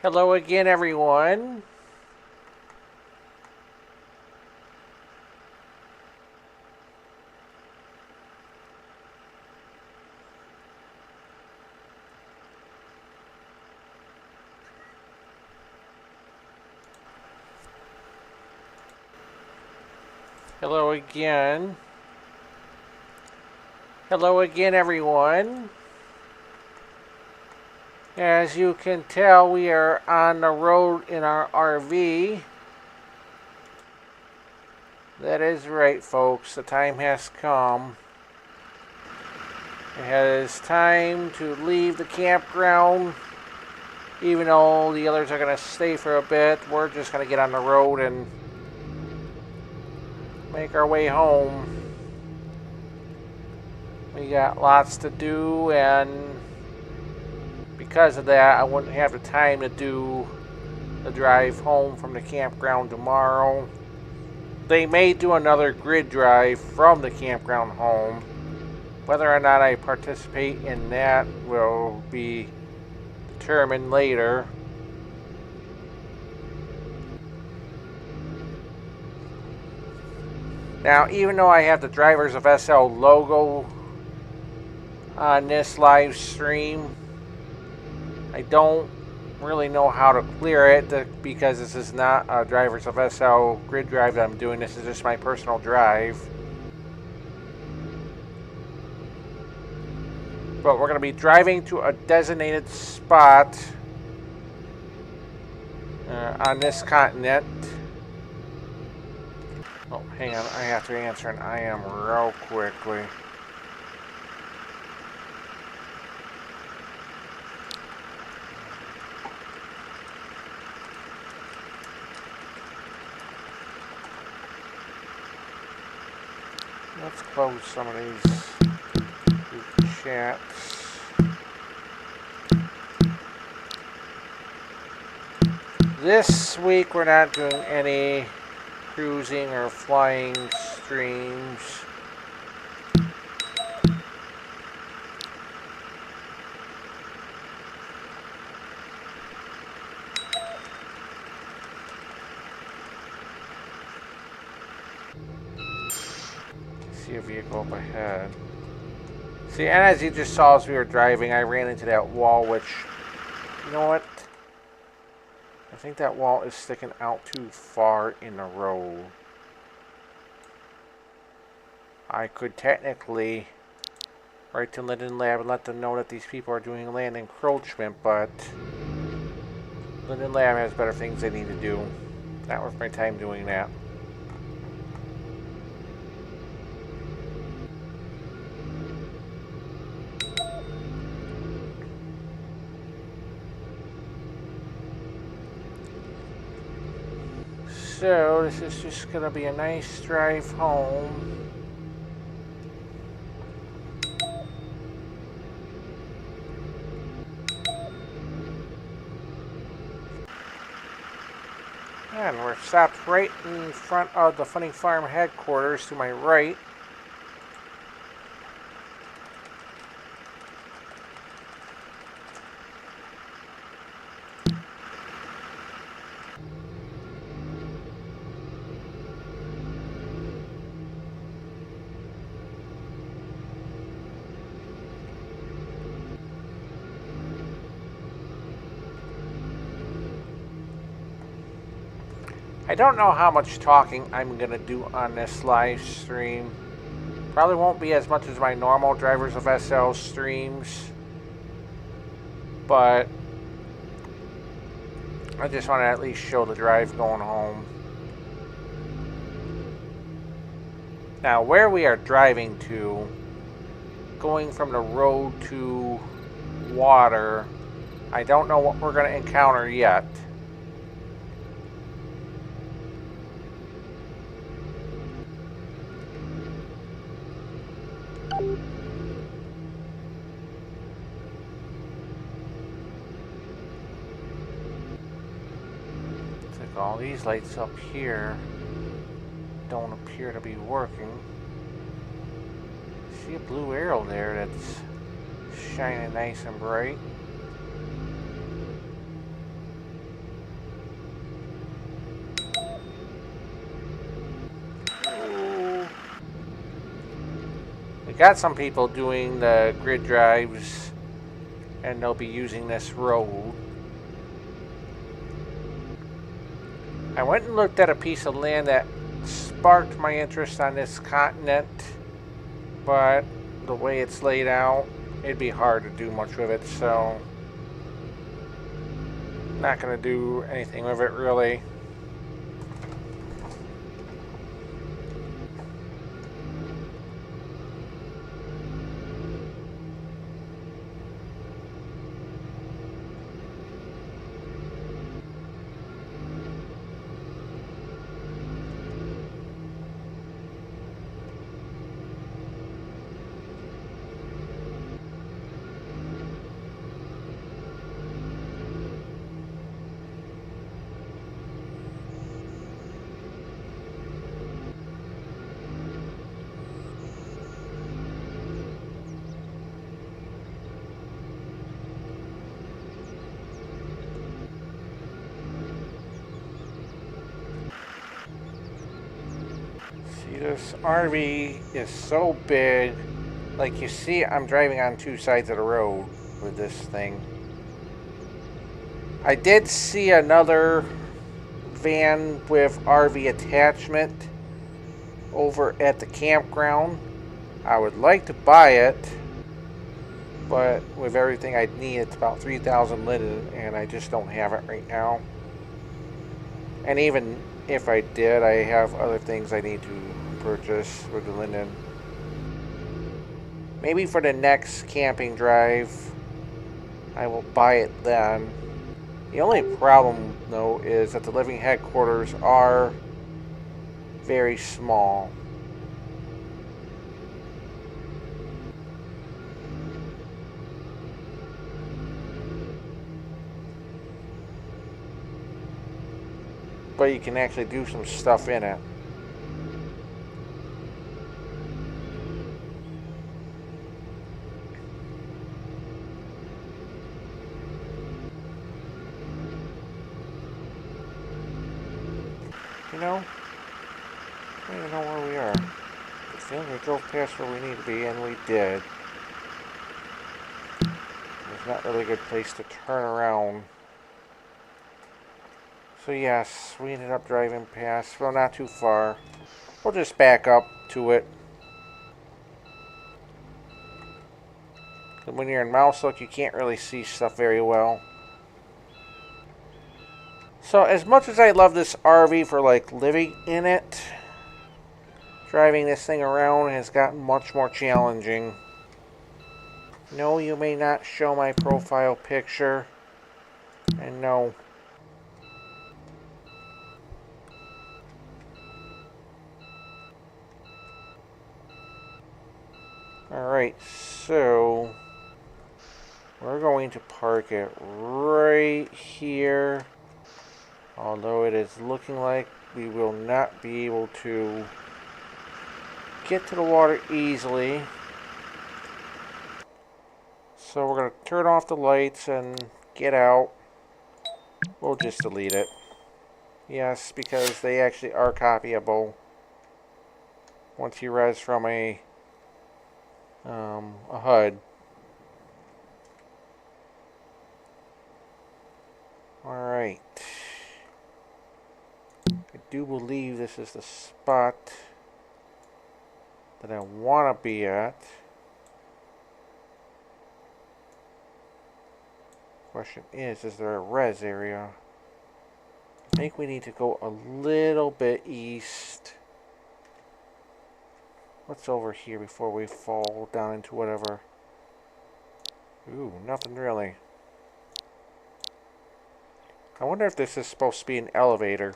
Hello again, everyone. Hello again. Hello again, everyone. As you can tell, we are on the road in our RV. That is right, folks. The time has come. It is time to leave the campground. Even though the others are going to stay for a bit, we're just going to get on the road and make our way home. We got lots to do, and because of that, I wouldn't have the time to do the drive home from the campground tomorrow. They may do another grid drive from the campground home. Whether or not I participate in that will be determined later. Now, even though I have the Drivers of SL logo on this live stream, I don't really know how to clear it because this is not a Drivers of SL grid drive that I'm doing. This is just my personal drive. But we're going to be driving to a designated spot on this continent. Oh, hang on. I have to answer an IM real quickly. Let's close some of these chats. This week we're not doing any cruising or flying streams. See a vehicle up ahead. See, and as you just saw as we were driving, I ran into that wall, which, you know what? I think that wall is sticking out too far in the road. I could technically write to Linden Lab and let them know that these people are doing land encroachment, but Linden Lab has better things they need to do. Not worth my time doing that. So, this is just going to be a nice drive home. And we're stopped right in front of the Funny Farm headquarters to my right. I don't know how much talking I'm going to do on this live stream. Probably won't be as much as my normal Drivers of SL streams. But I just want to at least show the drive going home. Now, where we are driving to, going from the road to water, I don't know what we're going to encounter yet. All these lights up here don't appear to be working. See a blue arrow there that's shining nice and bright. got some people doing the grid drives, and they'll be using this road. I went and looked at a piece of land that sparked my interest on this continent, but the way it's laid out, it'd be hard to do much with it, so not going to do anything with it really. This RV is so big. Like you see, I'm driving on two sides of the road with this thing. I did see another van with RV attachment over at the campground. I would like to buy it, but with everything I need, it's about 3,000 linen, and I just don't have it right now. And even if I did, I have other things I need to purchase with the linen. Maybe for the next camping drive, I will buy it then. The only problem, though, is that the living headquarters are very small. But you can actually do some stuff in it. You know, I don't even know where we are. I think we drove past where we need to be, and we did. There's not really a good place to turn around. So yes, we ended up driving past, well, not too far. We'll just back up to it. When you're in mouse look, you can't really see stuff very well. So as much as I love this RV for like living in it, driving this thing around has gotten much more challenging. No, you may not show my profile picture. And no. Alright, so we're going to park it right here. Although it is looking like we will not be able to get to the water easily. So we're going to turn off the lights and get out. We'll just delete it. Yes, because they actually are copyable once you res from a HUD. Alright. I do believe this is the spot that I want to be at. Question is there a res area? I think we need to go a little bit east. What's over here before we fall down into whatever? Ooh, nothing really. I wonder if this is supposed to be an elevator.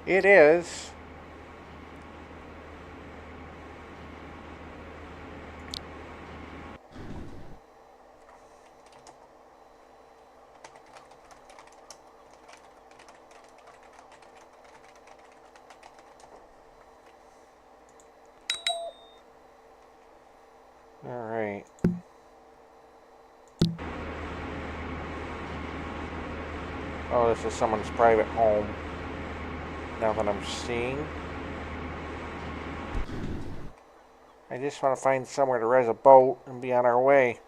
It is. Alright. Oh, this is someone's private home. Now that I'm seeing. I just want to find somewhere to res a boat and be on our way.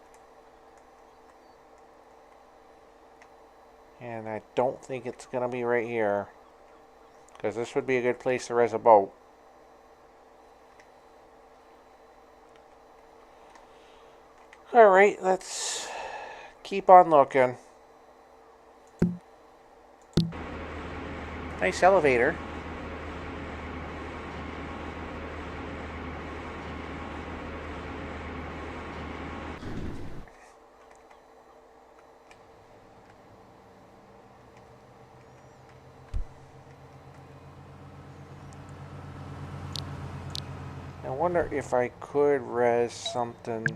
And I don't think it's going to be right here. Because this would be a good place to res a boat. Alright, let's keep on looking. Nice elevator. I wonder if I could res something.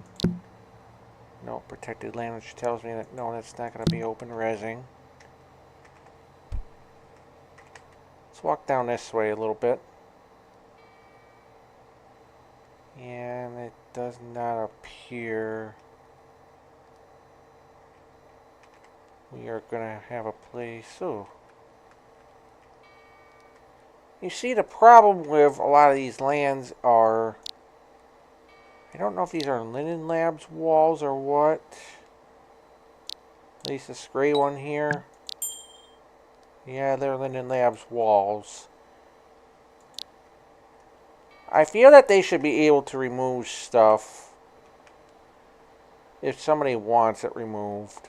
No, protected land, which tells me that no, that's not going to be open resing. Let's walk down this way a little bit. And it does not appear we are going to have a place. Oh. You see, the problem with a lot of these lands are, I don't know if these are Linen Labs walls or what. At least this gray one here. Yeah, they're Linen Labs walls. I feel that they should be able to remove stuff if somebody wants it removed.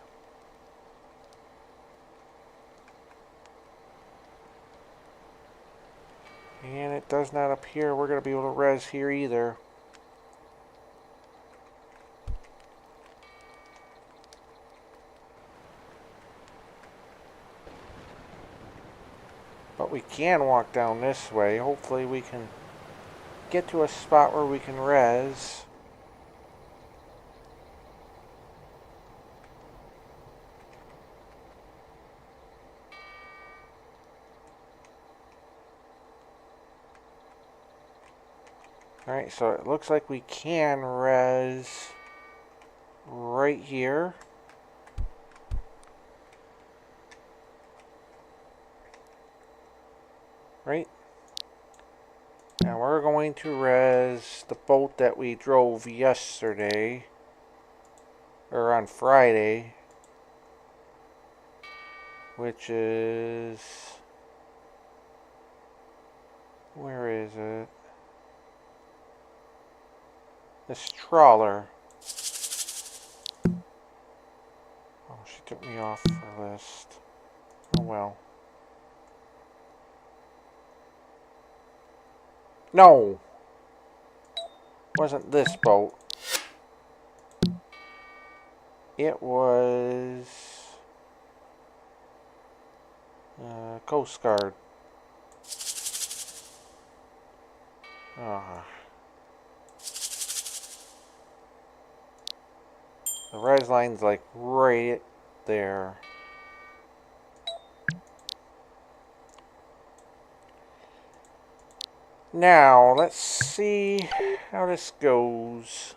And it does not appear we're going to be able to res here either. But we can walk down this way. Hopefully we can get to a spot where we can res. Alright, so it looks like we can res right here. Right? Now we're going to res the boat that we drove yesterday, or on Friday, which is, where is it? This trawler. Oh, she took me off her list. Oh well. No! Wasn't this boat. It was Coast Guard. The res line's like right there. Now, let's see how this goes.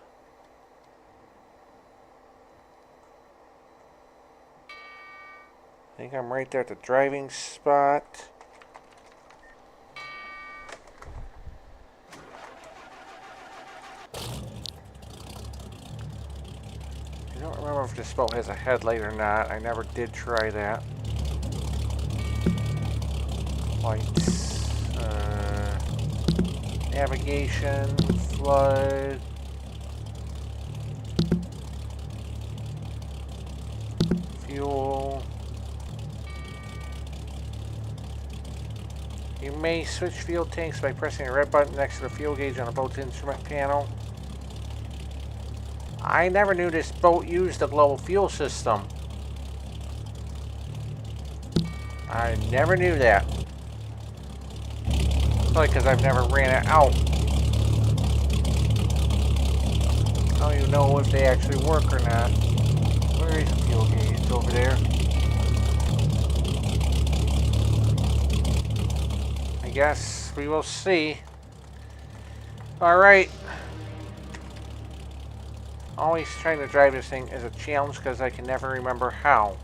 I think I'm right there at the driving spot. I don't remember if this boat has a headlight or not. I never did try that. Lights. Navigation, flood, fuel. You may switch fuel tanks by pressing the red button next to the fuel gauge on the boat's instrument panel. I never knew this boat used the global fuel system. I never knew that. Probably because I've never ran it out. I don't even know if they actually work or not. Where is the fuel gauge? It's over there. I guess we will see. Alright. Always trying to drive this thing is a challenge because I can never remember how.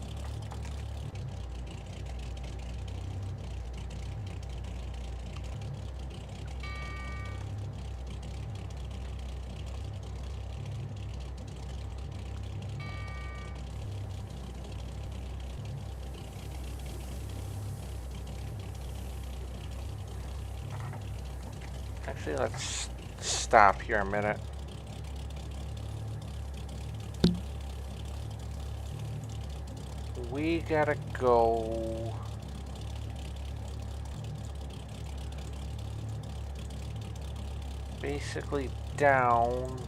Actually, let's stop here a minute. We gotta go... basically down...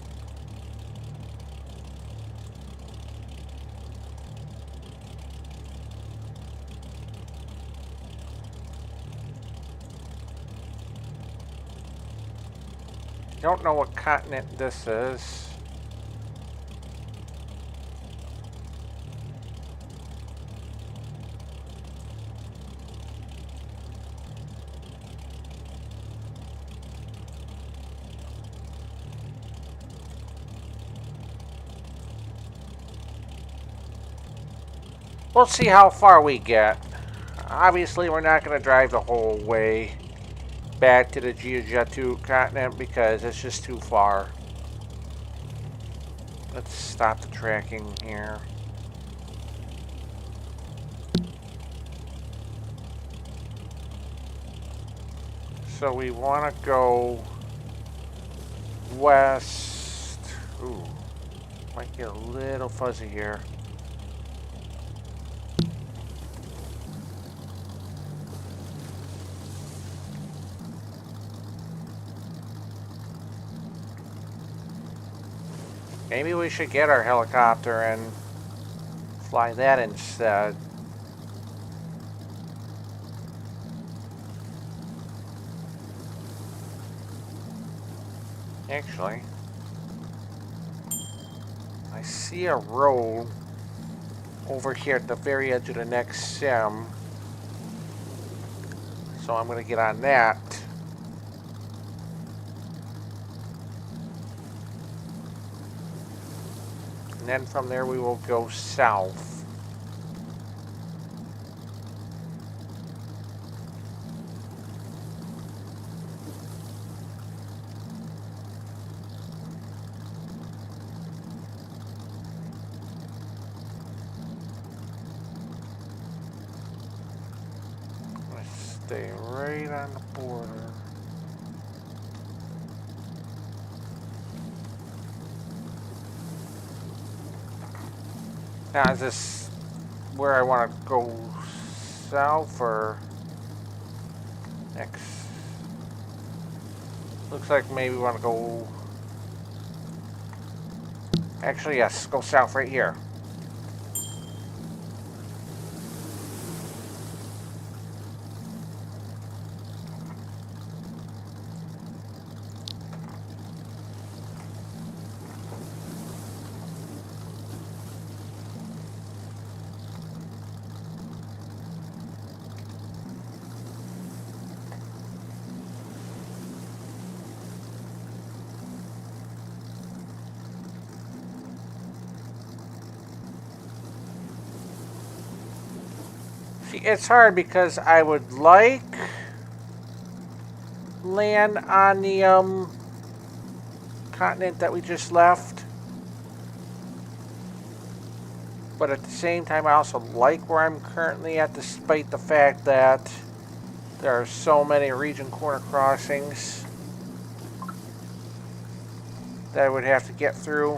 Don't know what continent this is. We'll see how far we get. Obviously, we're not going to drive the whole way back to the Jeogeot continent because it's just too far. Let's stop the tracking here. So we want to go west. Ooh, might get a little fuzzy here. Maybe we should get our helicopter and fly that instead. Actually, I see a road over here at the very edge of the next sim. So I'm going to get on that. And then from there we will go south. Stay right on the border. Now, is this where I want to go south or next? Looks like maybe we want to go... Actually, yes, go south right here. It's hard because I would like land on the continent that we just left, but at the same time I also like where I'm currently at, despite the fact that there are so many region corner crossings that I would have to get through.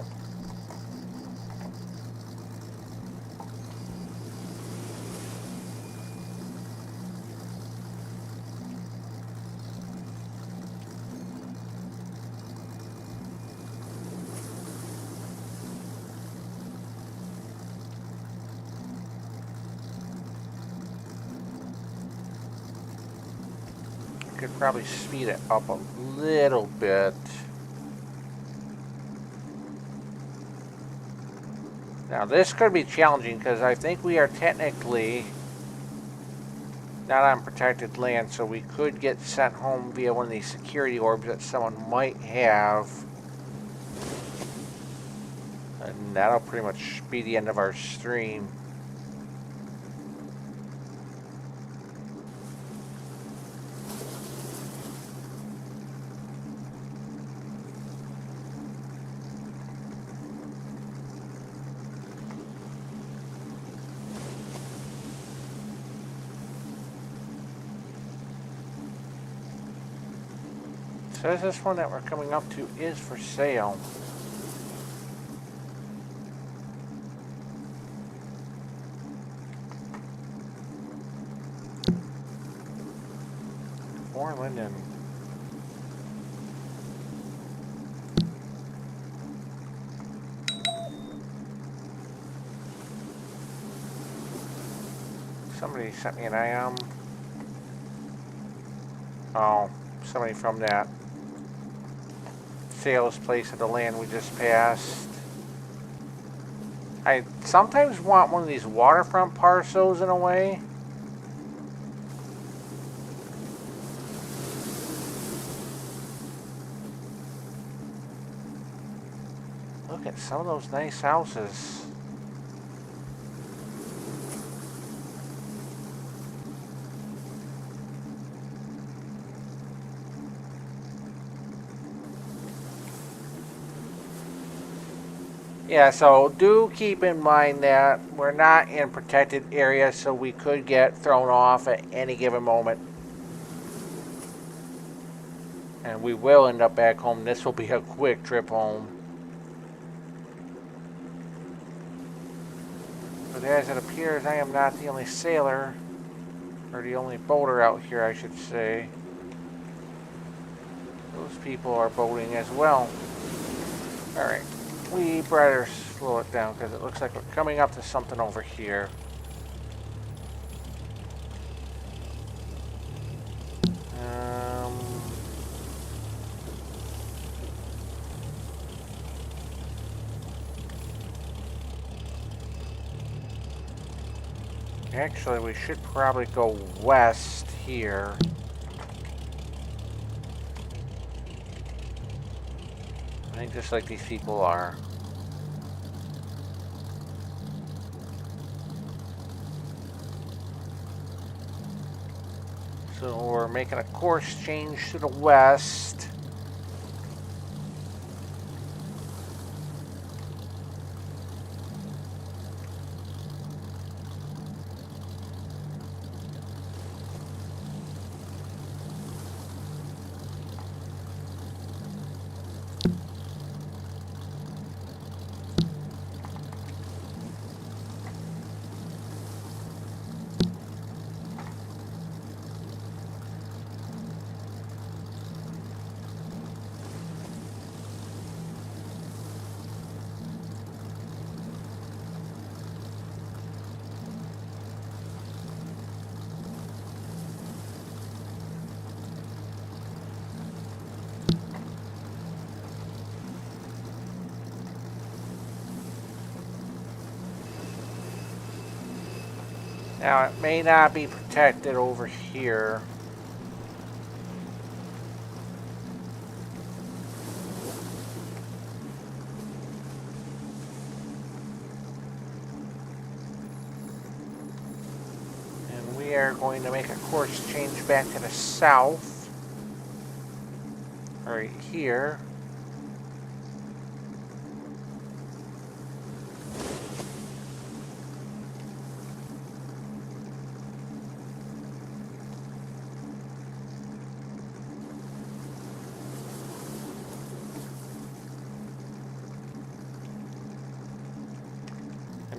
Could probably speed it up a little bit. Now this could be challenging because I think we are technically not on protected land, so we could get sent home via one of these security orbs that someone might have. And that'll pretty much be the end of our stream. Says this one that we're coming up to is for sale. More Linden. Somebody sent me an IM. Oh, somebody from that sales place of the land we just passed. I sometimes want one of these waterfront parcels in a way. Look at some of those nice houses. Yeah, so do keep in mind that we're not in protected areas, so we could get thrown off at any given moment. And we will end up back home. This will be a quick trip home. But as it appears, I am not the only sailor, or the only boater out here, I should say. Those people are boating as well. Alright. We better slow it down because it looks like we're coming up to something over here. Actually, we should probably go west here. I think just like these people are. So we're making a course change to the west. Now, it may not be protected over here. And we are going to make a course change back to the south. Right here.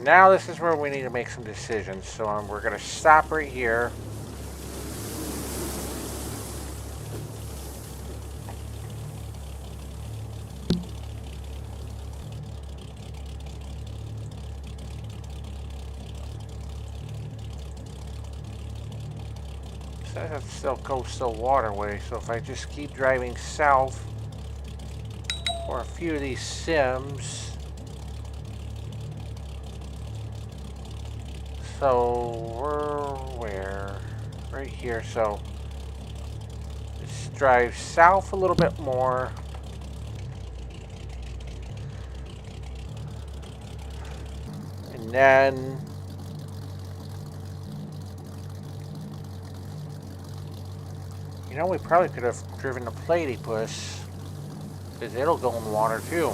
Now this is where we need to make some decisions. So we're going to stop right here. So that's still coastal waterway. So if I just keep driving south for a few of these sims. So we're where? Right here. So let's drive south a little bit more. And then you know, we probably could have driven the platypus because it'll go in the water too.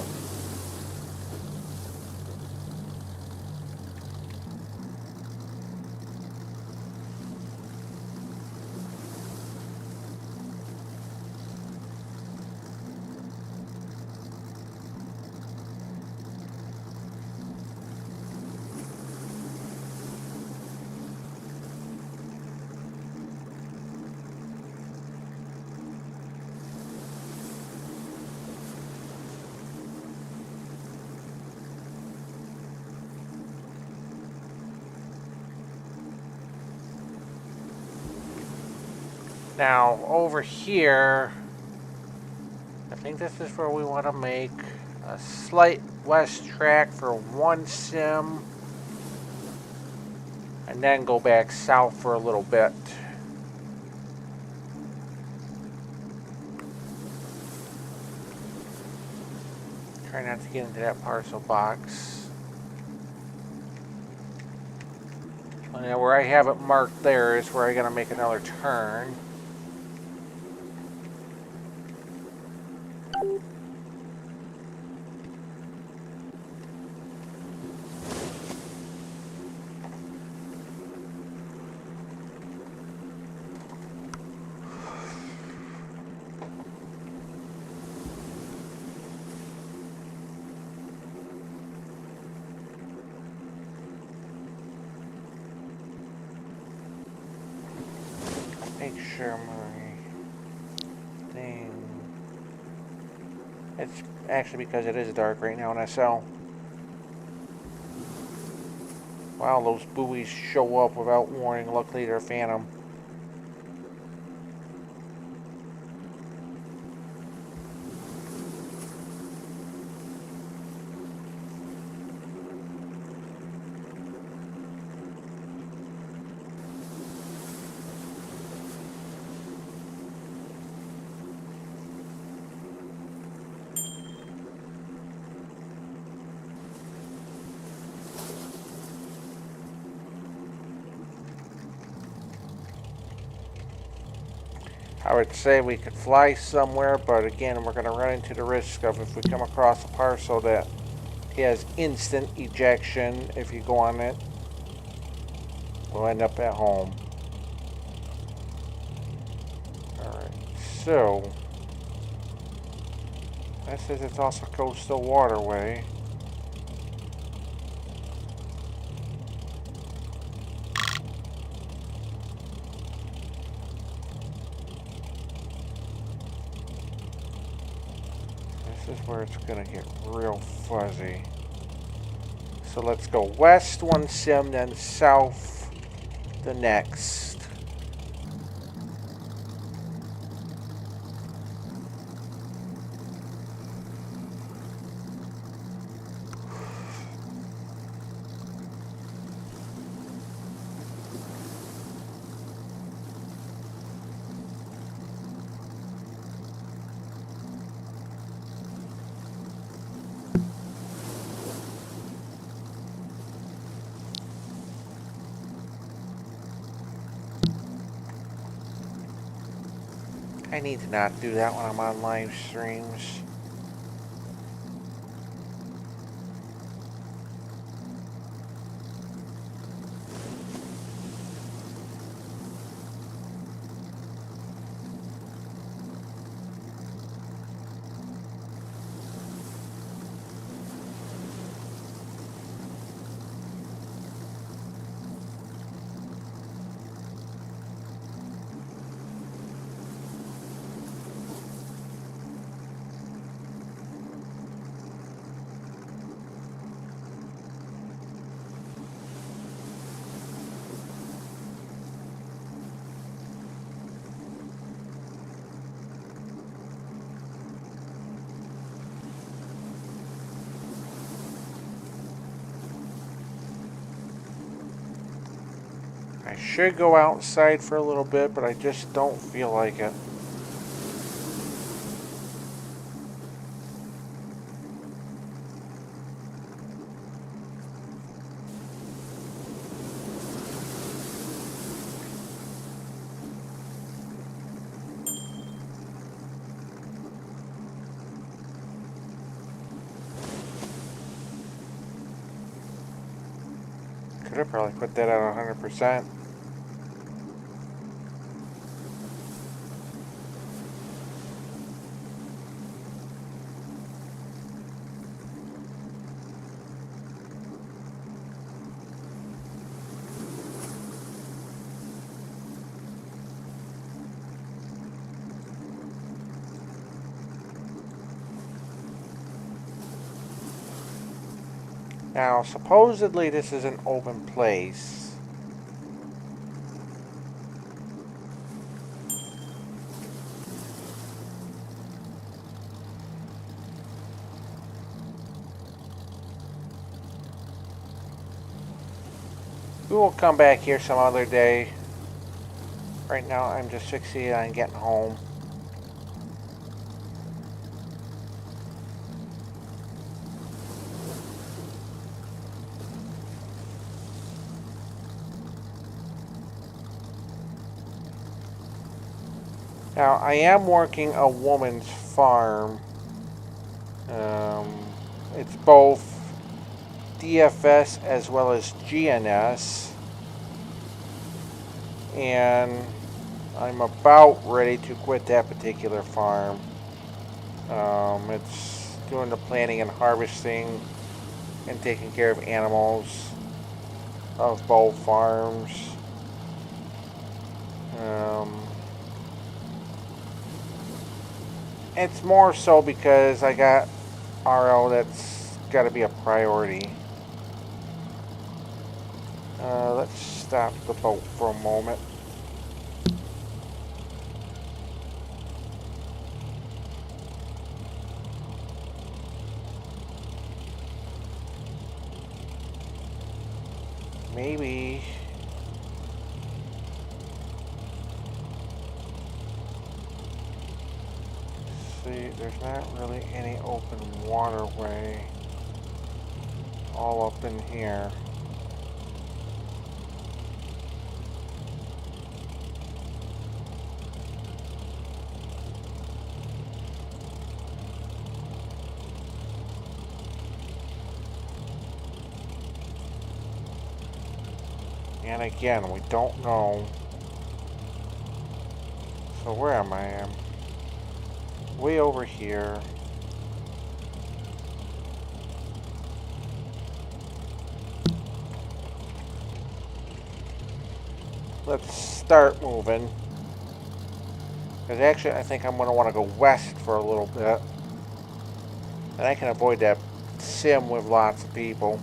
Now, over here, I think this is where we want to make a slight west track for one sim, and then go back south for a little bit. Try not to get into that parcel box. And then where I have it marked there is where I'm going to make another turn. Make sure my thing. It's actually because it is dark right now in SL. Wow, those buoys show up without warning. Luckily, they're phantom. I would say we could fly somewhere, but again, we're going to run into the risk of if we come across a parcel that has instant ejection, if you go on it, we'll end up at home. Alright, so that says it's also coastal waterway. This is where it's going to get real fuzzy. So let's go west one sim, then south the next. I need to not do that when I'm on live streams. I should go outside for a little bit, but I just don't feel like it. Could have probably put that at 100%. Now, supposedly this is an open place. We will come back here some other day. Right now, I'm just fixated on getting home. Now, I am working a woman's farm. It's both DFS as well as GNS. And I'm about ready to quit that particular farm. It's doing the planting and harvesting and taking care of animals of both farms. It's more so because I got RO that's got to be a priority. Let's stop the boat for a moment. Maybe. See, there's not really any open waterway all up in here. And again, we don't know. So where am I? I'm way over here. Let's start moving. Because actually, I think I'm going to want to go west for a little bit. And I can avoid that sim with lots of people.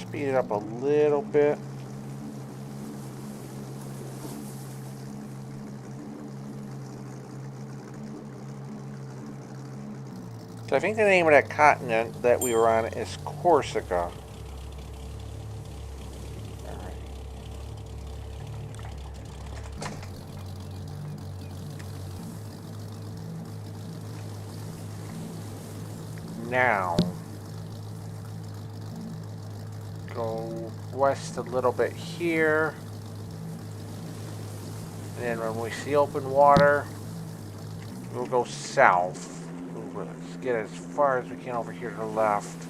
Speed it up a little bit. So I think the name of that continent that we were on is Corsica. Alright. Now, go west a little bit here. And then when we see open water, we'll go south. Let's get as far as we can over here to the left.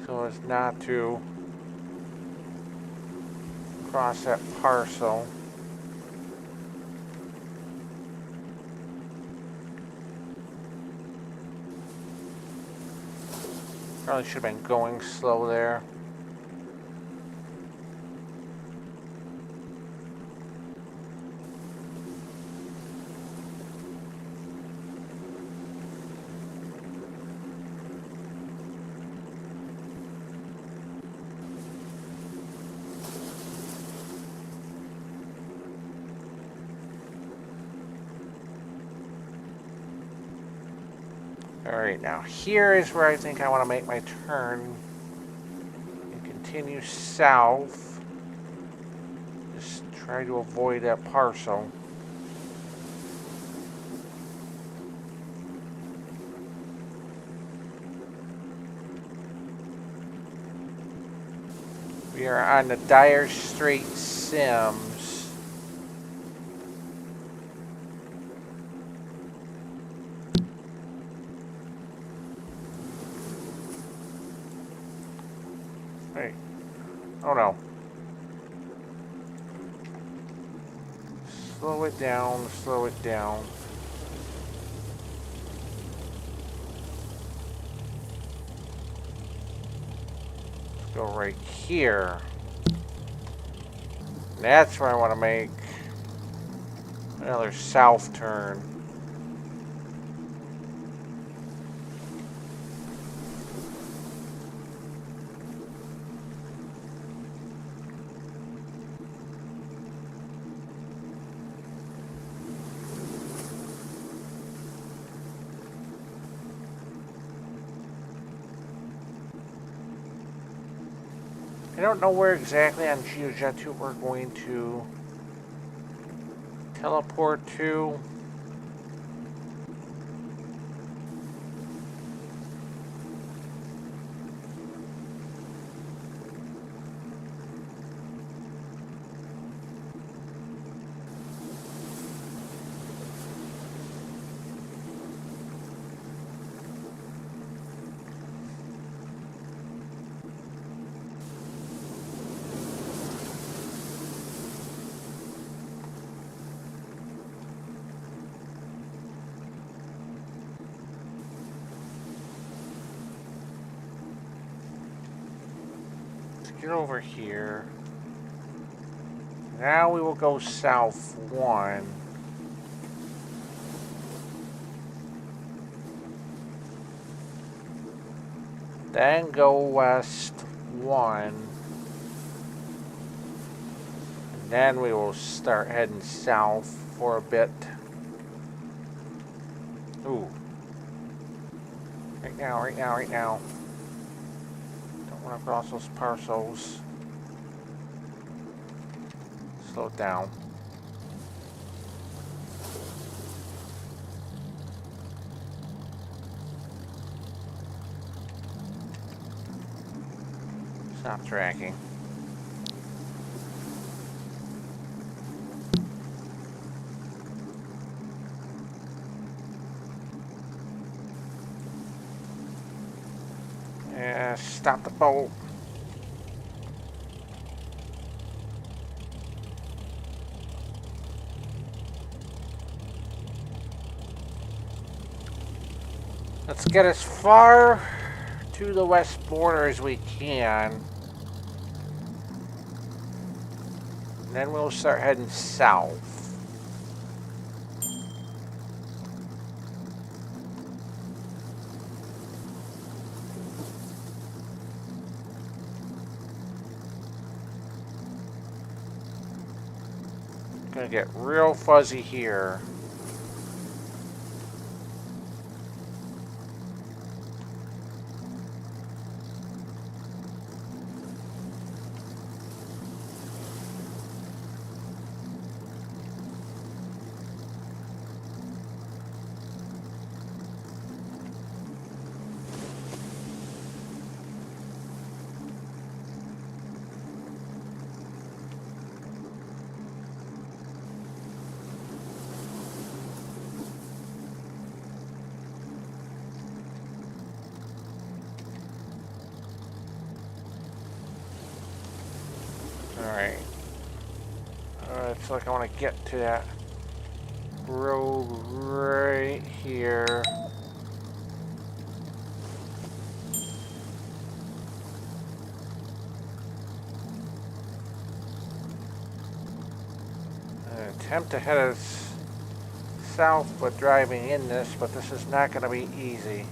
So as not to cross that parcel. Probably should have been going slow there. Alright, now here is where I think I want to make my turn and continue south. Just try to avoid that parcel. We are on the Dire Straits Sims. Oh no. Slow it down, slow it down. Let's go right here. That's where I want to make another south turn. I don't know where exactly on Jeogeot we're going to teleport to. Get over here. Now we will go south 1. Then go west 1. And then we will start heading south for a bit. Ooh. Right now, right now, right now. Run across those parcels. Slow it down. Stop tracking. Yeah, stop the boat. Let's get as far to the west border as we can. And then we'll start heading south. Gonna get real fuzzy here. Alright. It's like I want to get to that road right here. Attempt to head us south but driving in this, but this is not going to be easy.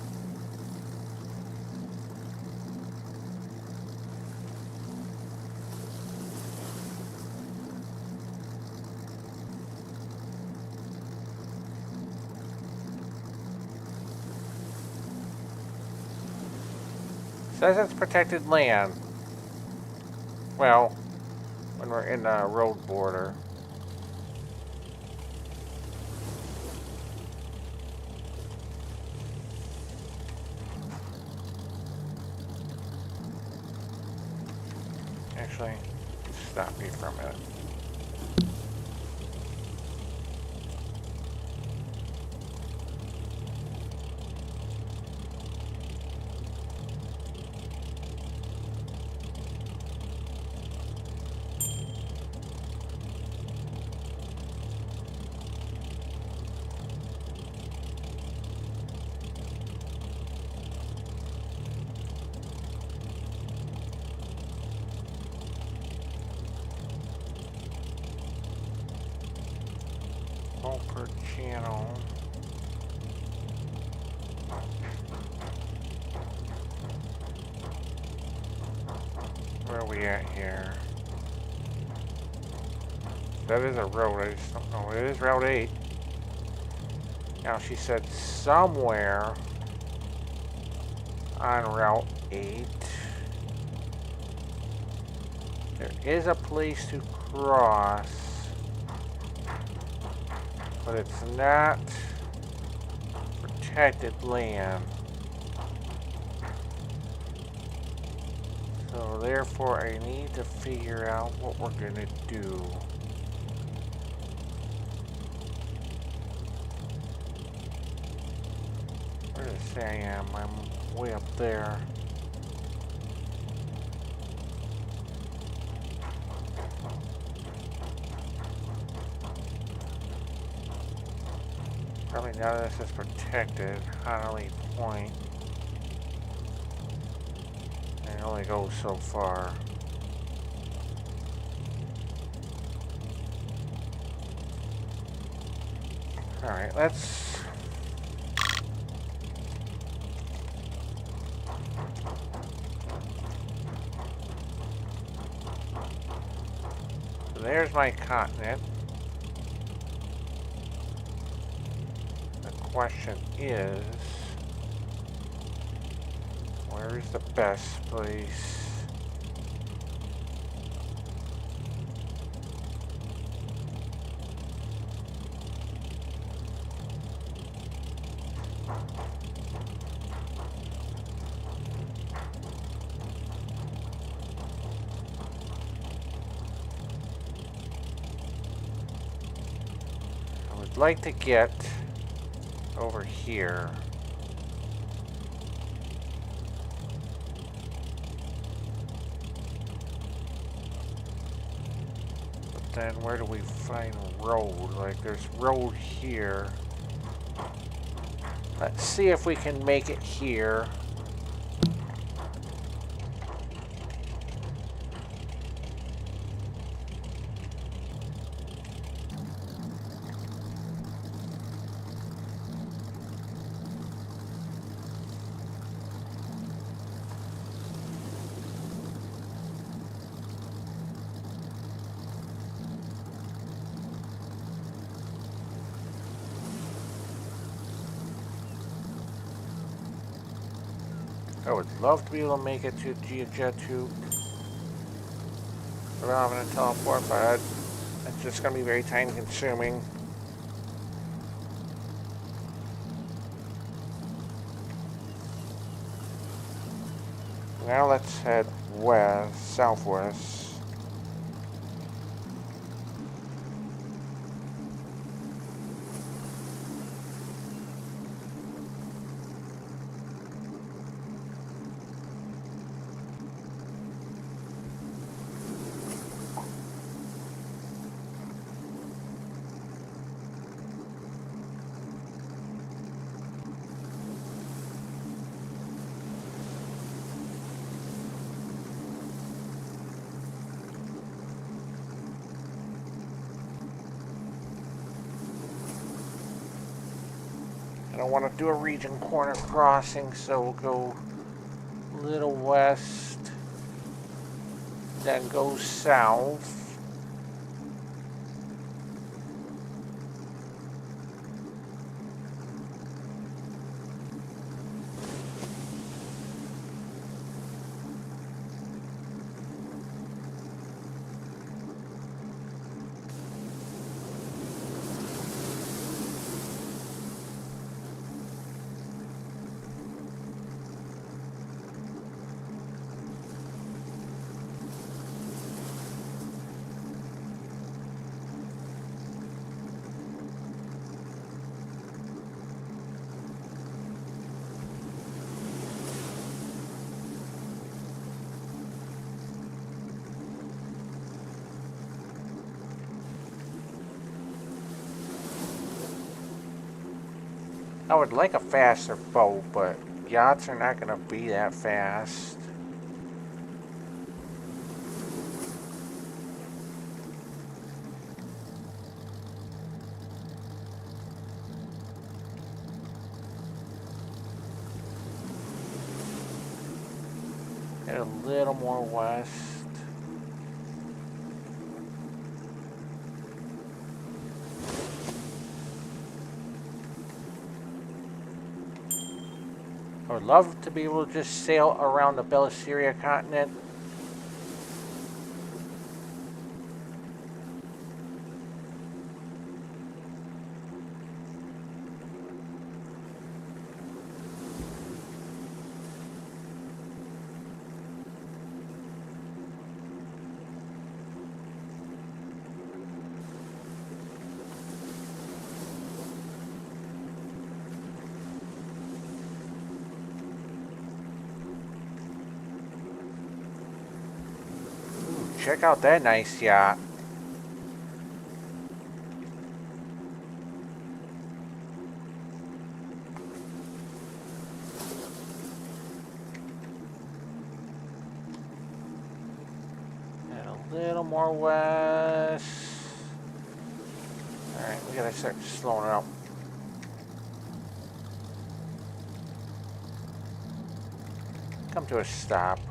Says it's protected land. Well, when we're in a road border. Actually, stop me for a minute. channel. Where are we at here? That is a road, I just don't know. It is Route 8. Now she said somewhere on Route 8 there is a place to cross, but it's not protected land. So therefore I need to figure out what we're gonna do. Where does it say I am? I'm way up there. Probably none of this is protected. Honolulu Point. And it only goes so far. Alright, let's... So there's my continent. The question is... where is the best place? I would like to get over here. Then where do we find road? Like there's road here. Let's see if we can make it here. I would love to be able to make it to Jeogeot without having to teleport, but it's just going to be very time consuming. Now let's head west, southwest. I don't want to do a region corner crossing, so we'll go a little west, then go south. I would like a faster boat, but yachts are not going to be that fast. Head a little more west. I would love to be able to just sail around the Belisaria continent. Check out that nice yacht. And a little more west. Alright, we gotta start slowing it up. Come to a stop.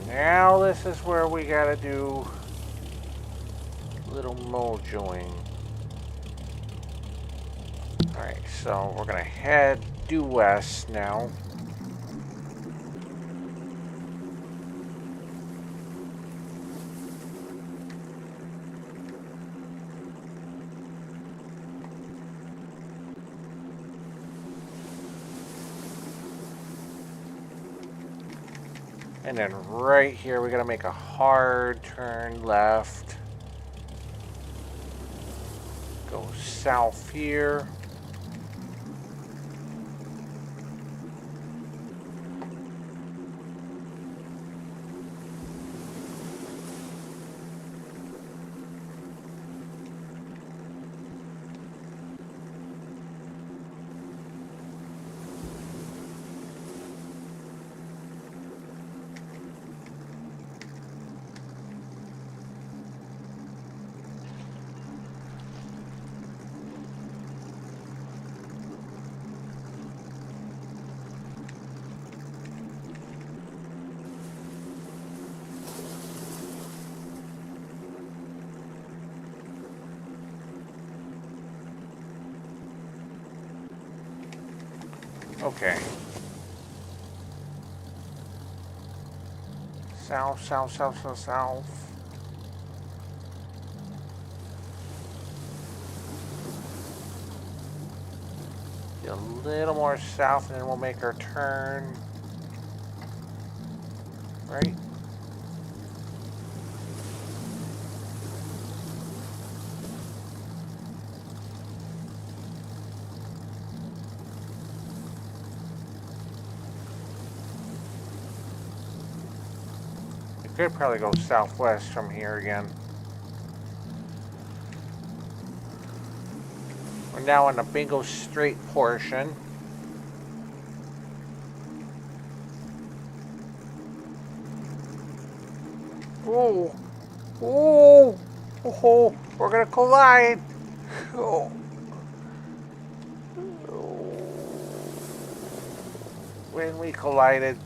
Now this is where we gotta do a little mojoing. Alright, so we're gonna head due west now. And then right here, we're gonna make a hard turn left. Go south here. Okay. South, south, south, south, south. A little more south, and then we'll make our turn. Right? We could probably go southwest from here again. We're now on the Bingo Strait portion. Oh, oh, oh, we're gonna collide. Oh. When we collided.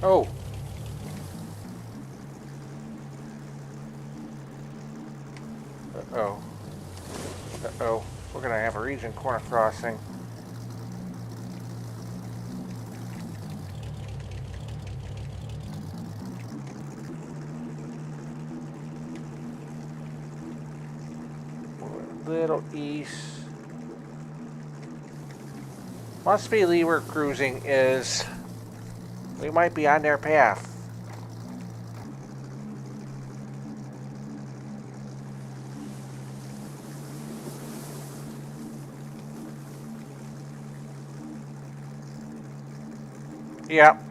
Oh. Uh-oh. Uh-oh. We're gonna have a region corner crossing. A little east. Must be leeward cruising is... We might be on their path. Yep.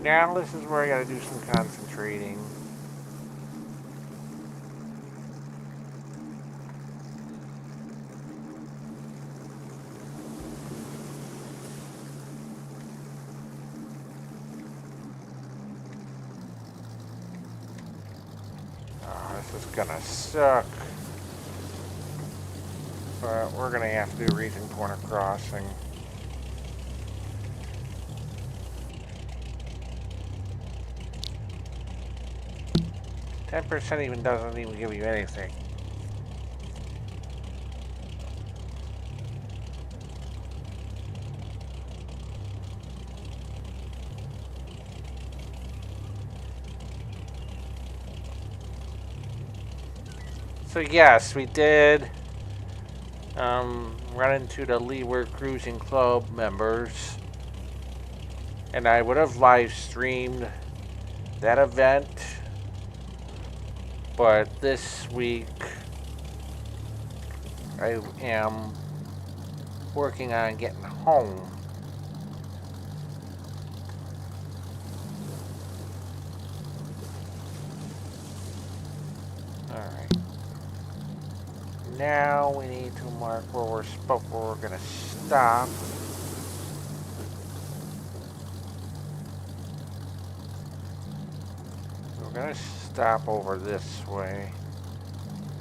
Now this is where I gotta do some concentrating. This is gonna suck. But we're gonna have to do Region Corner Crossing. 10% even doesn't even give you anything. So yes, we did run into the Leeward Cruising Club members, and I would have live streamed that event, but this week I am working on getting home. Alright. Now we need to mark where we're gonna stop. We're gonna stop over this way.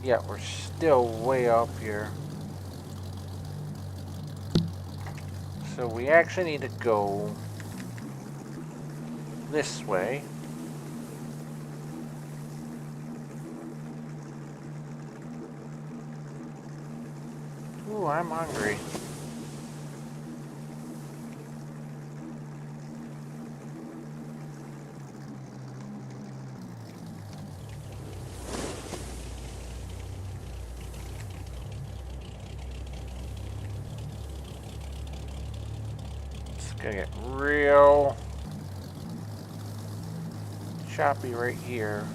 Yeah, we're still way up here. So we actually need to go this way. Ooh, I'm hungry. It's gonna get real choppy right here.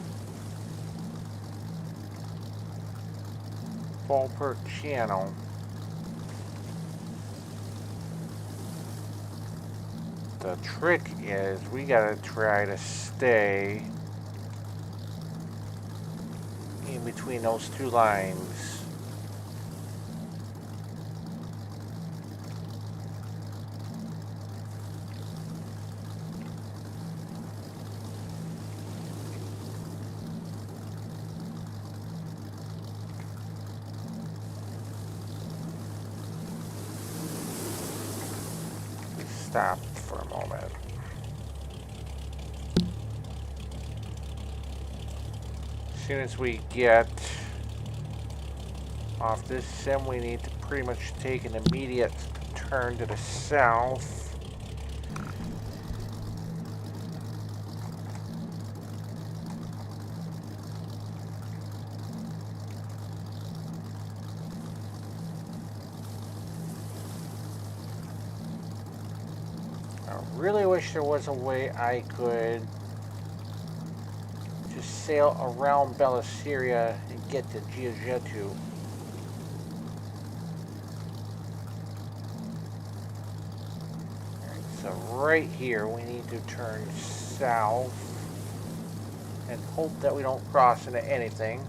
Full per channel. The trick is we gotta try to stay in between those two lines. Stop for a moment. As soon as we get off this sim, we need to pretty much take an immediate turn to the south. I really wish there was a way I could just sail around Bellisaria and get to Jeogeot. So right here we need to turn south and hope that we don't cross into anything.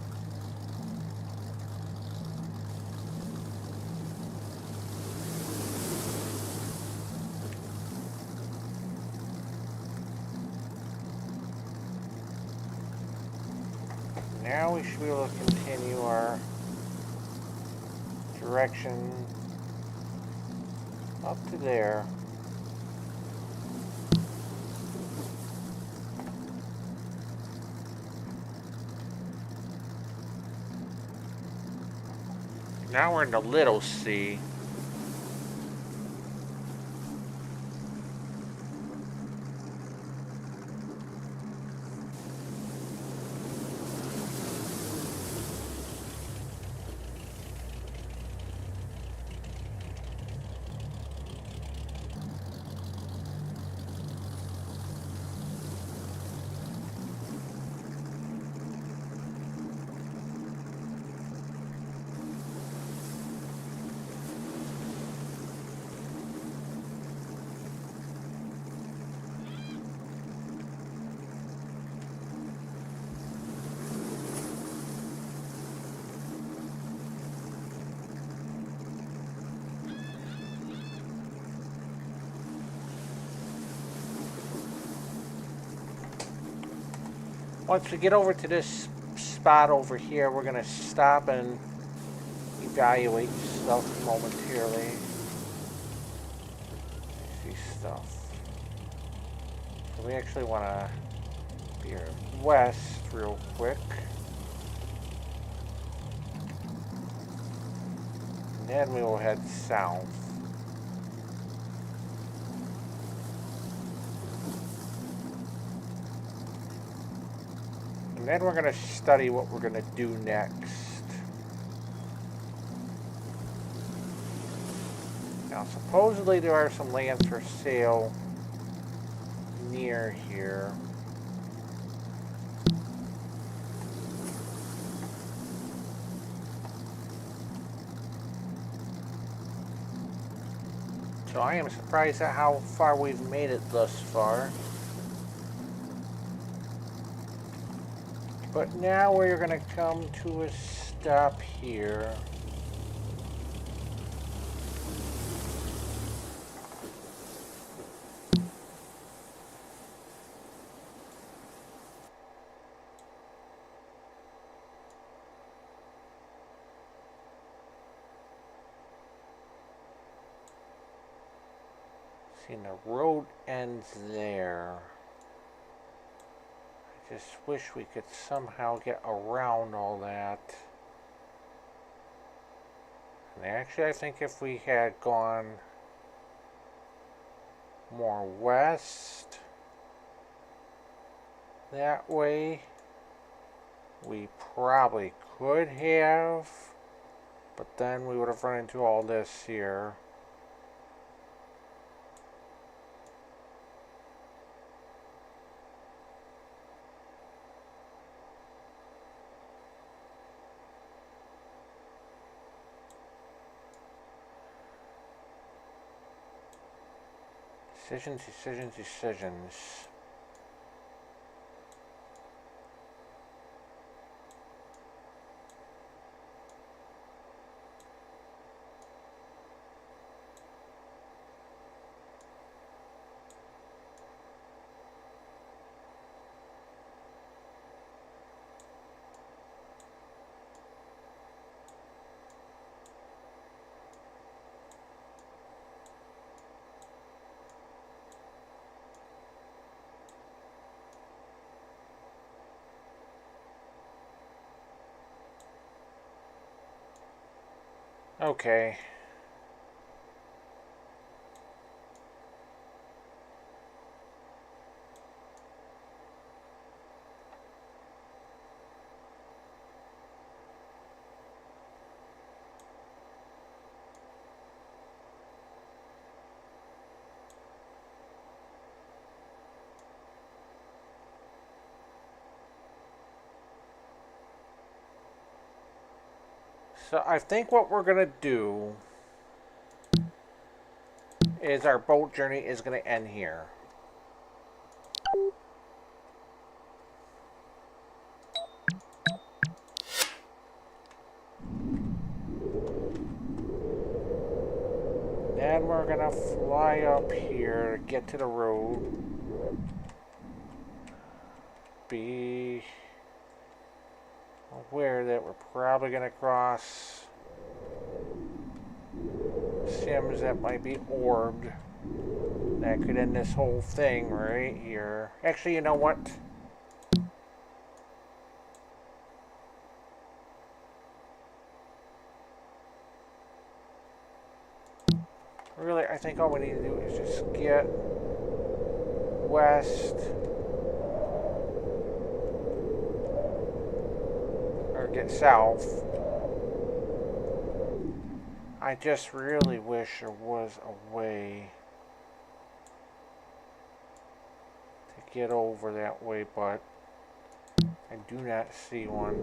Now we should be able to continue our direction up to there. Now we're in the Little Sea. Once we get over to this spot over here, we're going to stop and evaluate stuff momentarily. I see stuff. So we actually want to veer west real quick. And then we will head south. And then we're going to study what we're going to do next. Now, supposedly there are some lands for sale near here. So I am surprised at how far we've made it thus far. But now we're going to come to a stop here. See, the road ends there. I just wish we could somehow get around all that. And actually, I think if we had gone more west that way, we probably could have, but then we would have run into all this here. Decisions, decisions, decisions. Okay. So I think what we're going to do is our boat journey is going to end here. Then we're going to fly up here, get to the road. Be aware that we're probably going to cross sims that might be orbed. That could end this whole thing right here. Actually, you know what? Really, I think all we need to do is just get west. Or get south. I just really wish there was a way to get over that way, but I do not see one.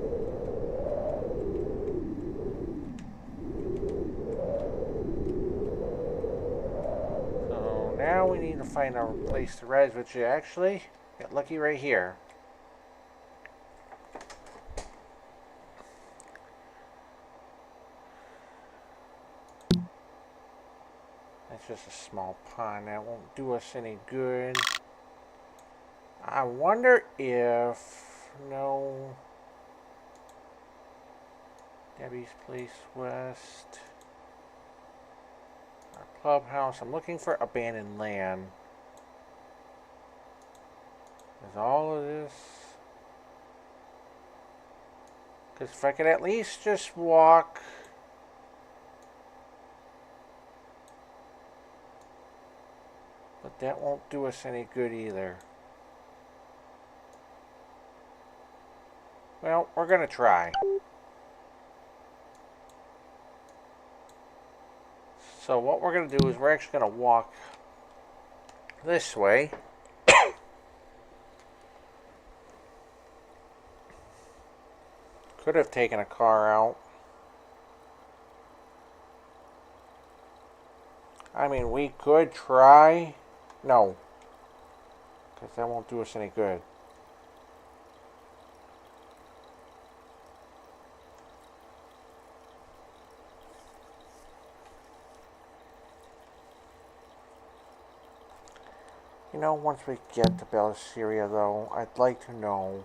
So now we need to find a place to res, which actually got lucky right here. It's just a small pond. That won't do us any good. I wonder if no. Debbie's Place West. Our clubhouse. I'm looking for abandoned land. Is all of this? Because if I could at least just walk. But that won't do us any good either. Well, we're going to try. So what we're going to do is we're actually going to walk this way. Could have taken a car out. I mean, we could try. No. Because that won't do us any good. You know, once we get to Bellisaria, though, I'd like to know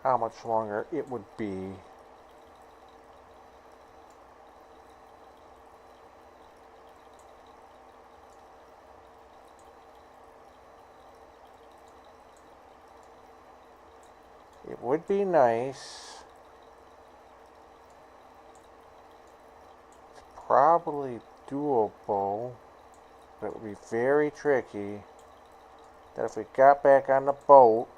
how much longer it would be. It would be nice. It's probably doable, but it would be very tricky that if we got back on the boat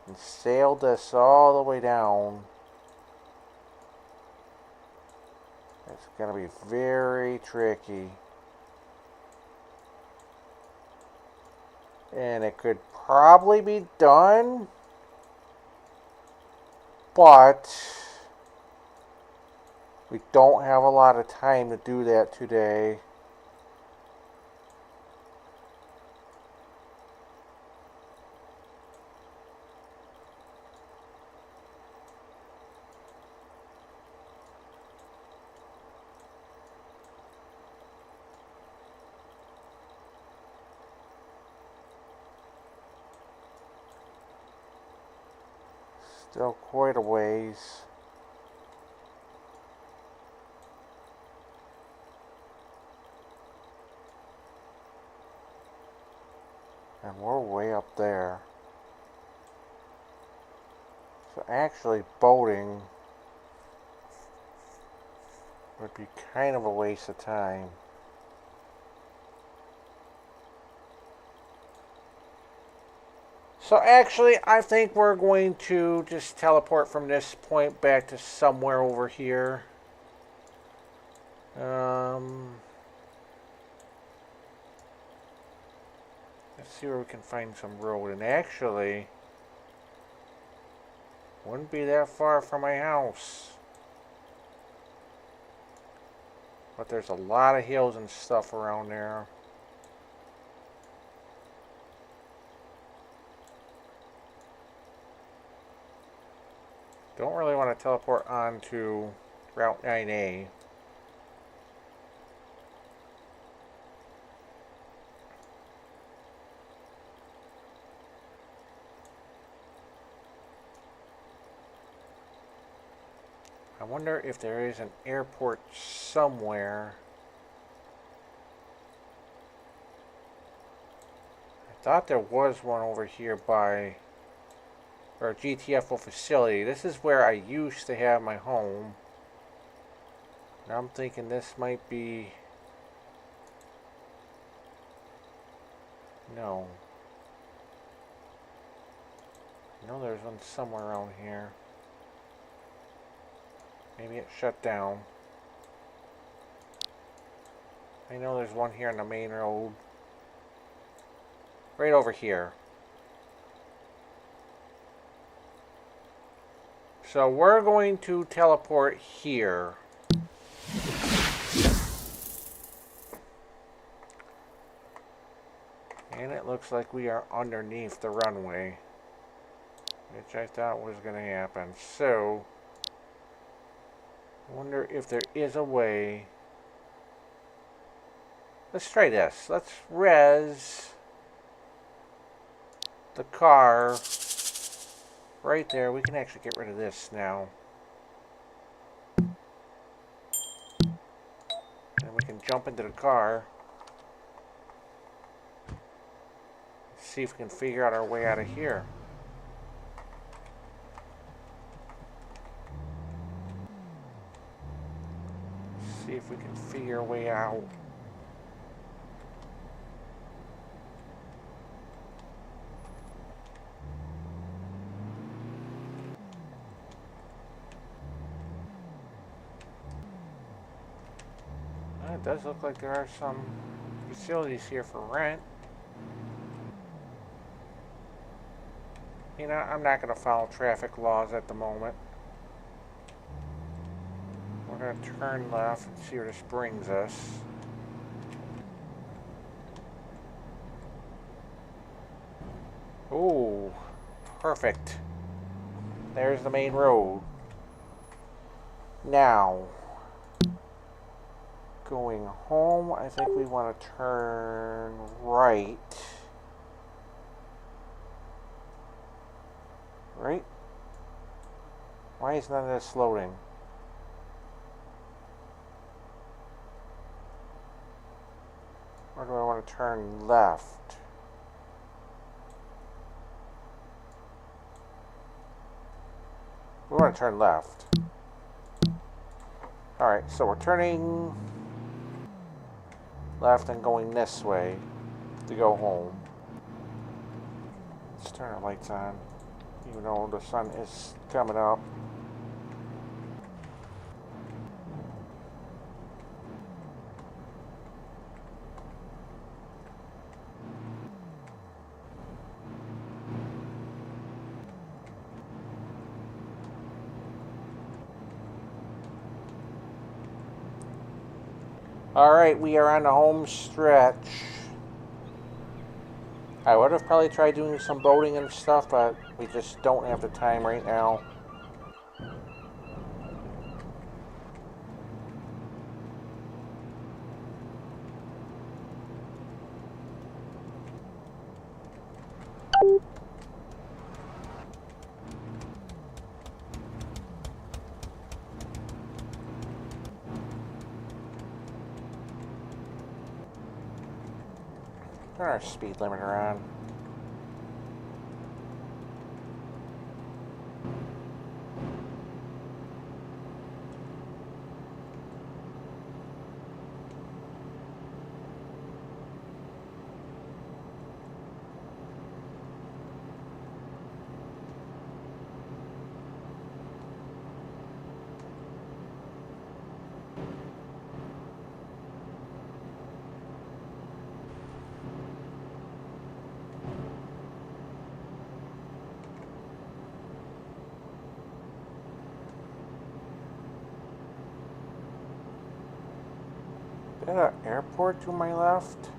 and sailed us all the way down, it's going to be very tricky. And it could probably be done, but we don't have a lot of time to do that today. Still quite a ways. And we're way up there. So actually boating would be kind of a waste of time. So actually, I think we're going to just teleport from this point back to somewhere over here. Let's see where we can find some road. And actually, wouldn't be that far from my house. But there's a lot of hills and stuff around there. Don't really want to teleport onto Route 9A. I wonder if there is an airport somewhere. I thought there was one over here by our GTFO facility. This is where I used to have my home. And I'm thinking this might be... No. I know there's one somewhere around here. Maybe it shut down. I know there's one here on the main road. Right over here. So we're going to teleport here. And it looks like we are underneath the runway, which I thought was going to happen. So, I wonder if there is a way. Let's try this. Let's res the car right there. We can actually get rid of this now. And we can jump into the car. See if we can figure out our way out of here. See if we can figure a way out. It does look like there are some facilities here for rent. You know, I'm not going to follow traffic laws at the moment. We're going to turn left and see where this brings us. Ooh, perfect. There's the main road. Now, going home, I think we want to turn right. Right? Why is none of this loading? Or do I want to turn left? We want to turn left. Alright, so we're turning left and going this way to go home. Let's turn our lights on, even though the sun is coming up. Alright, we are on the home stretch. I would have probably tried doing some boating and stuff, but we just don't have the time right now. Turn our speed limiter on. Is that an airport to my left?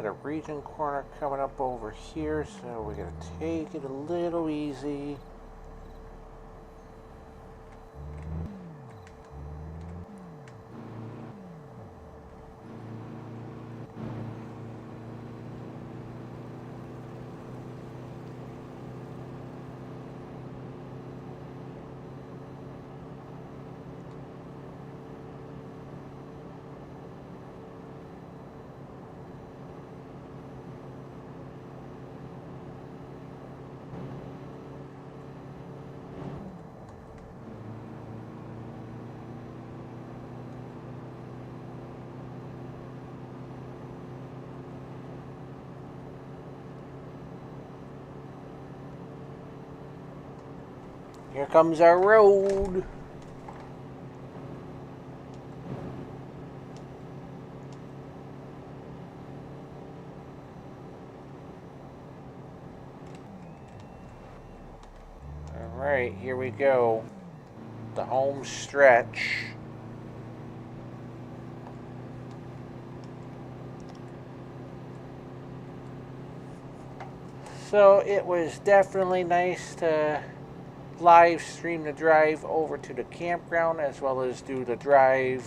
Got a region corner coming up over here, so we're gonna take it a little easy. Here comes our road. All right, here we go. The home stretch. So it was definitely nice to live stream the drive over to the campground, as well as do the drive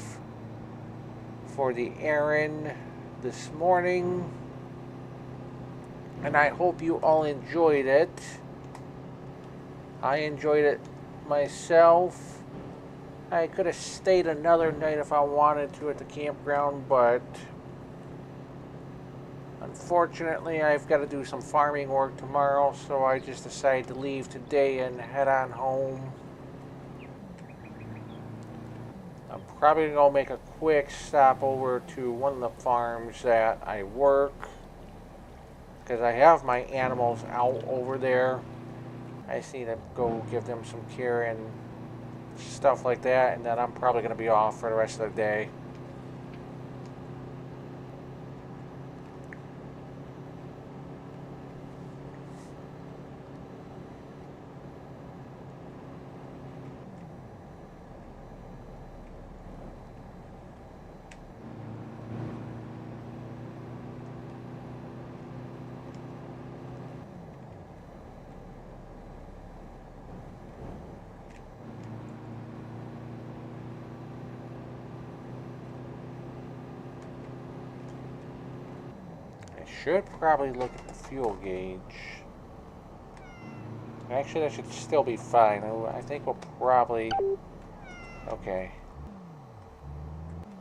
for the errand this morning. And I hope you all enjoyed it. I enjoyed it myself. I could have stayed another night if I wanted to at the campground, but unfortunately I've got to do some farming work tomorrow, so I just decided to leave today and head on home. I'm probably going to make a quick stop over to one of the farms that I work, because I have my animals out over there. I just need to go give them some care and stuff like that, and then I'm probably going to be off for the rest of the day. Should probably look at the fuel gauge. Actually, that should still be fine. I think we'll probably... Okay.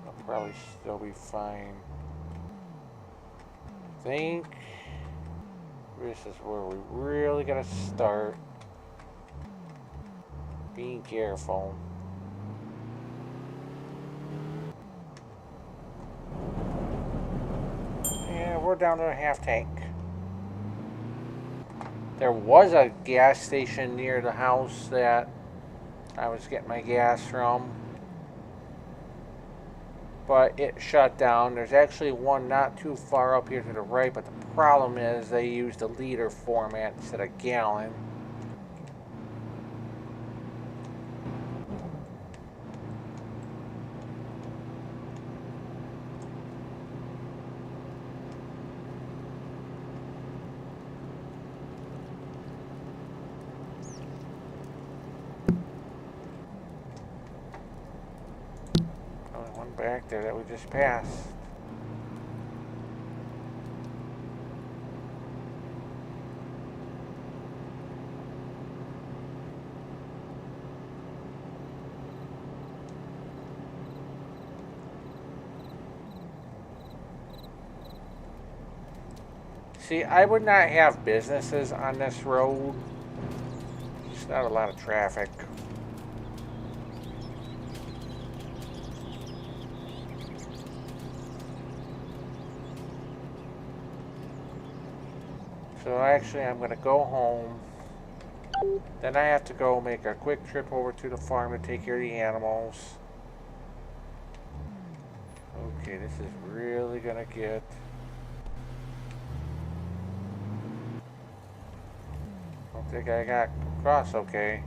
I'll probably still be fine. I think this is where we really gotta start being careful. We're down to a half tank. There was a gas station near the house that I was getting my gas from, but it shut down. There's actually one not too far up here to the right, but the problem is they used a liter format instead of gallon. Back there that we just passed. See, I would not have businesses on this road. There's not a lot of traffic. So actually I'm going to go home. Then I have to go make a quick trip over to the farm to take care of the animals. Okay, this is really going to get... I don't think I got across okay.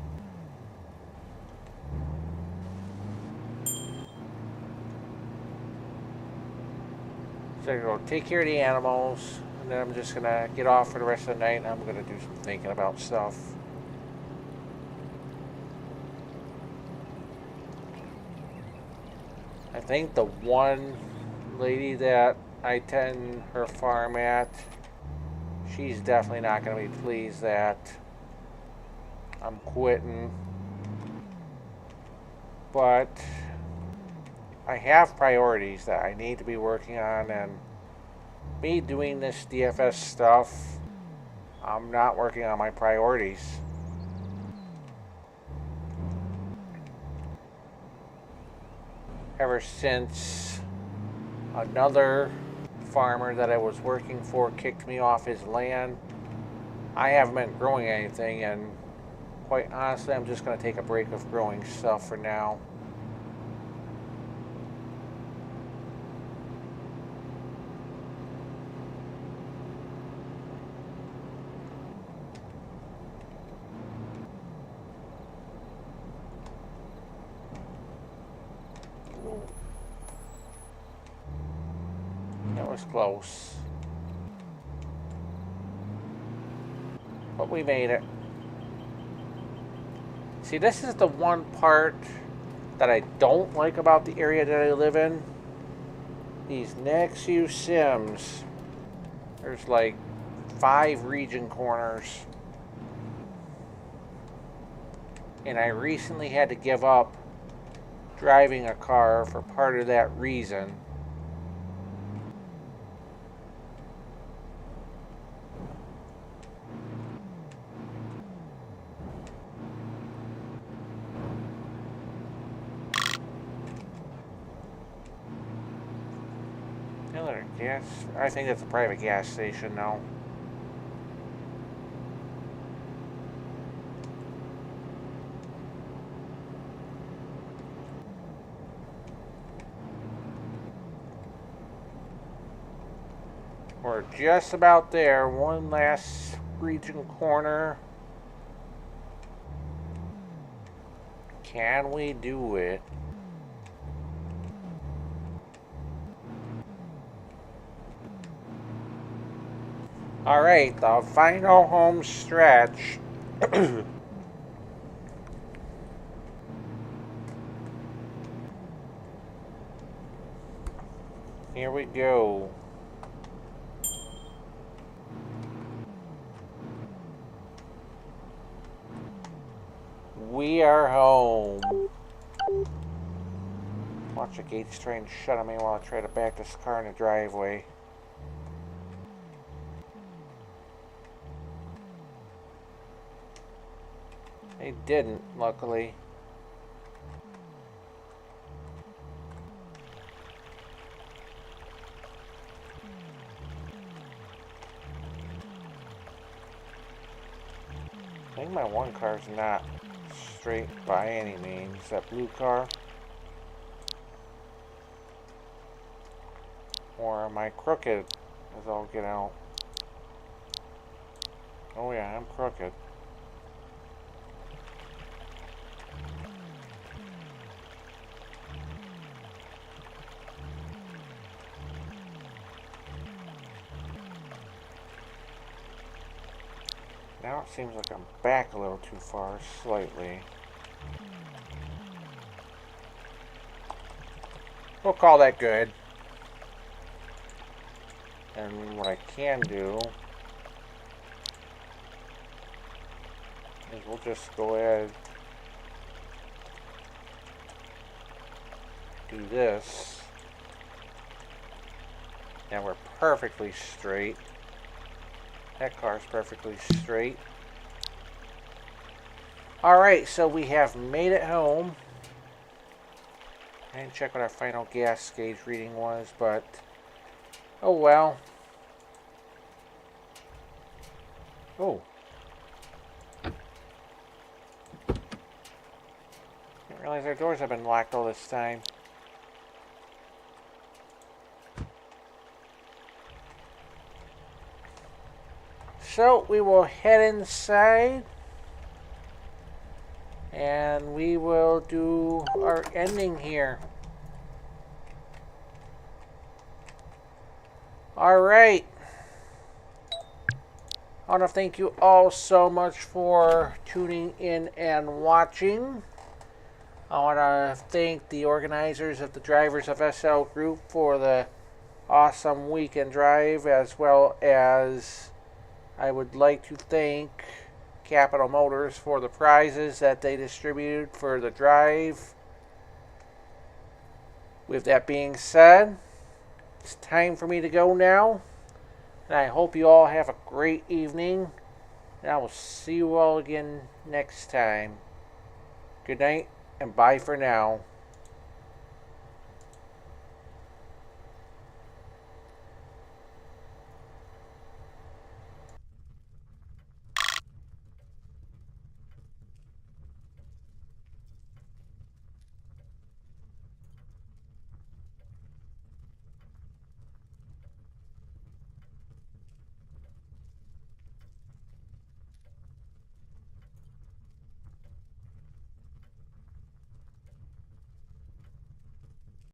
So I'm going to take care of the animals, and then I'm just going to get off for the rest of the night, and I'm going to do some thinking about stuff. I think the one lady that I tend her farm at, she's definitely not going to be pleased that I'm quitting. But I have priorities that I need to be working on, and me doing this DFS stuff, I'm not working on my priorities. Ever since another farmer that I was working for kicked me off his land, I haven't been growing anything, and quite honestly, I'm just going to take a break of growing stuff for now. That was close. But we made it. See, this is the one part that I don't like about the area that I live in. These next few sims, there's like 5 region corners. And I recently had to give up driving a car for part of that reason. Another gas? I think it's a private gas station now. We're just about there. One last region corner. Can we do it? Alright, the final home stretch. Here we go. We are home. Watch the gates try and shut on me while I try to back this car in the driveway. They didn't, luckily. I think my one car's not straight by any means. That blue car. Or am I crooked as all get out? Oh yeah, I'm crooked. Now it seems like I'm back a little too far, slightly. We'll call that good. And what I can do is we'll just go ahead do this. And we're perfectly straight. That car's perfectly straight. Alright, so we have made it home. I didn't check what our final gas gauge reading was, but oh well. Oh. Didn't realize our doors have been locked all this time. So we will head inside and we will do our ending here. Alright. I want to thank you all so much for tuning in and watching. I want to thank the organizers of the Drivers of SL group for the awesome weekend drive, as well as I would like to thank Capital Motors for the prizes that they distributed for the drive. With that being said, it's time for me to go now. And I hope you all have a great evening. And I will see you all again next time. Good night and bye for now.